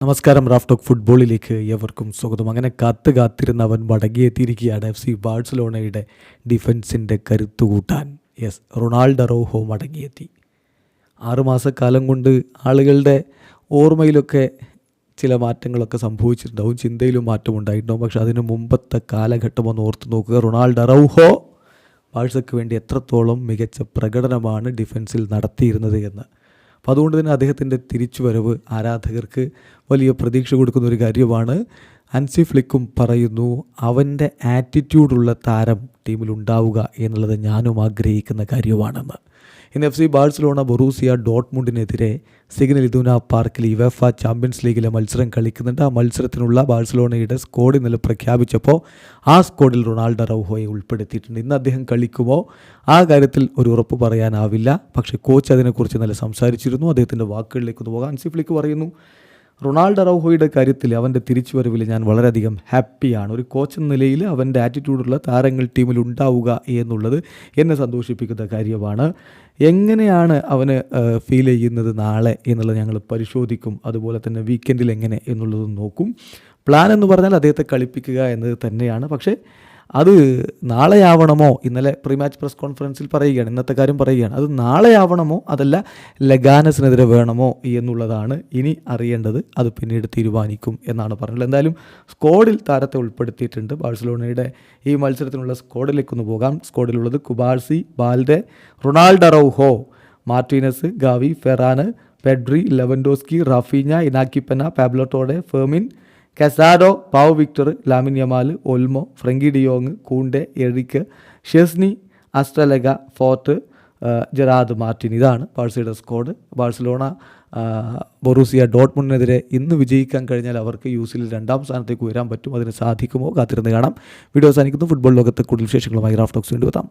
നമസ്കാരം. Raf talk ഫുട്ബോളിലേക്ക് ഏവർക്കും സ്വാഗതം. അങ്ങനെ കാത്തിരുന്ന അവൻ മടങ്ങിയെത്തിയിരിക്കുകയാണ്. എഫ് സി ബാഴ്സലോണയുടെ ഡിഫൻസിൻ്റെ കരുത്തു കൂട്ടാൻ. യെസ്, റൊണാൾഡോ അറൗഹോ മടങ്ങിയെത്തി. 6 മാസക്കാലം കൊണ്ട് ആളുകളുടെ ഓർമ്മയിലൊക്കെ ചില മാറ്റങ്ങളൊക്കെ സംഭവിച്ചിട്ടുണ്ടാവും, ചിന്തയിലും മാറ്റമുണ്ടായിട്ടുണ്ടാവും. പക്ഷേ അതിന് മുമ്പത്തെ കാലഘട്ടം ഒന്ന് ഓർത്ത് നോക്കുക. റൊണാൾഡോ അറൗഹോ ബാഴ്സയ്ക്ക് വേണ്ടി എത്രത്തോളം മികച്ച പ്രകടനമാണ് ഡിഫൻസിൽ നടത്തിയിരുന്നത് എന്ന്. അപ്പോൾ അതുകൊണ്ട് തന്നെ അദ്ദേഹത്തിൻ്റെ തിരിച്ചുവരവ് ആരാധകർക്ക് വലിയ പ്രതീക്ഷ കൊടുക്കുന്ന ഒരു കാര്യമാണ്. ഹൻസി ഫ്ലിക്കും പറയുന്നു, അവൻ്റെ ആറ്റിറ്റ്യൂഡുള്ള താരം ടീമിലുണ്ടാവുക എന്നുള്ളത് ഞാനും ആഗ്രഹിക്കുന്ന കാര്യമാണെന്ന്. ഇന്ന് എഫ് സി ബാഴ്സലോണ ബൊറൂസിയ ഡോട്ട്മുണ്ടിനെതിരെ സിഗ്നൽ ഇദുന പാർക്കിൽ യുവേഫ ചാമ്പ്യൻസ് ലീഗിലെ മത്സരം കളിക്കുന്നുണ്ട്. ആ മത്സരത്തിനുള്ള ബാഴ്സലോണയുടെ സ്ക്വാഡ് ഇന്നലെ പ്രഖ്യാപിച്ചപ്പോൾ ആ സ്ക്വാഡിൽ റൊണാൾഡോ അറൗഹോയെ ഉൾപ്പെടുത്തിയിട്ടുണ്ട്. ഇന്ന് അദ്ദേഹം കളിക്കുമോ ആ കാര്യത്തിൽ ഒരു ഉറപ്പ് പറയാനാവില്ല. പക്ഷേ കോച്ച് അതിനെക്കുറിച്ച് ഇന്നലെ സംസാരിച്ചിരുന്നു. അദ്ദേഹത്തിൻ്റെ വാക്കുകളിലേക്ക് ഒന്ന് പോകാം. ഹൻസി ഫ്ലിക്ക് പറയുന്നു, റൊണാൾഡോ അറൗഹോയുടെ കാര്യത്തിൽ അവൻ്റെ തിരിച്ചുവരവിൽ ഞാൻ വളരെയധികം ഹാപ്പിയാണ്. ഒരു കോച്ച് എന്ന നിലയിൽ അവൻ്റെ ആറ്റിറ്റ്യൂഡുള്ള താരങ്ങൾ ടീമിൽ ഉണ്ടാവുക എന്നുള്ളത് എന്നെ സന്തോഷിപ്പിക്കുന്ന കാര്യമാണ്. എങ്ങനെയാണ് അവന് ഫീൽ ചെയ്യുന്നത് നാളെ എന്നുള്ളത് ഞങ്ങൾ പരിശോധിക്കും. അതുപോലെ തന്നെ വീക്കെൻഡിൽ എങ്ങനെ എന്നുള്ളതും നോക്കും. പ്ലാൻ എന്ന് പറഞ്ഞാൽ അദ്ദേഹത്തെ കളിപ്പിക്കുക എന്നത് തന്നെയാണ്. പക്ഷേ അത് നാളെയാവണമോ, ഇന്നലെ പ്രീ മാച്ച് പ്രസ് കോൺഫറൻസിൽ പറയുകയാണ്, ഇന്നത്തെ കാര്യം പറയുകയാണ്, അത് നാളെയാവണമോ അതല്ല ലഗാനസിനെതിരെ വേണമോ എന്നുള്ളതാണ് ഇനി അറിയേണ്ടത്. അത് പിന്നീട് തീരുമാനിക്കും എന്നാണ് പറഞ്ഞത്. എന്തായാലും സ്ക്വാഡിൽ താരത്തെ ഉൾപ്പെടുത്തിയിട്ടുണ്ട്. ബാഴ്സലോണയുടെ ഈ മത്സരത്തിനുള്ള സ്ക്വാഡിലേക്കൊന്ന് പോകാം. സ്ക്വാഡിലുള്ളത് Cubarsi, Balde, Ronaldo Araujo, Martinez, Gavi, Ferran, Pedri, Lewandowski, Raphinha, Inaki Pena, Pablo Torre, Fermin, Casado, Pau Victor, Lamine Yamal, Olmo, Frenkie de Jong, Kounde, Eric, Szczesny, Astralaga, Fort, Gerard Martin. ഇതാണ് ബാഴ്സയുടെ സ്ക്വാഡ്. ബാഴ്സലോണ ബൊറൂസിയ ഡോട്ട്മുണ്ടിനെതിരെ ഇന്ന് വിജയിക്കാൻ കഴിഞ്ഞാൽ അവർക്ക് യുസിയിൽ 2ാം സ്ഥാനത്തേക്ക് ഉയരാൻ പറ്റും. അതിന് സാധിക്കുമോ കാത്തിരുന്ന് കാണാം. വീഡിയോ അവസാനിക്കുന്നു. ഫുട്ബോൾ ലോകത്തെ കൂടുതൽ വിശേഷങ്ങളുമായി റാഫ് ടോക്സ് വീണ്ടും എത്താം.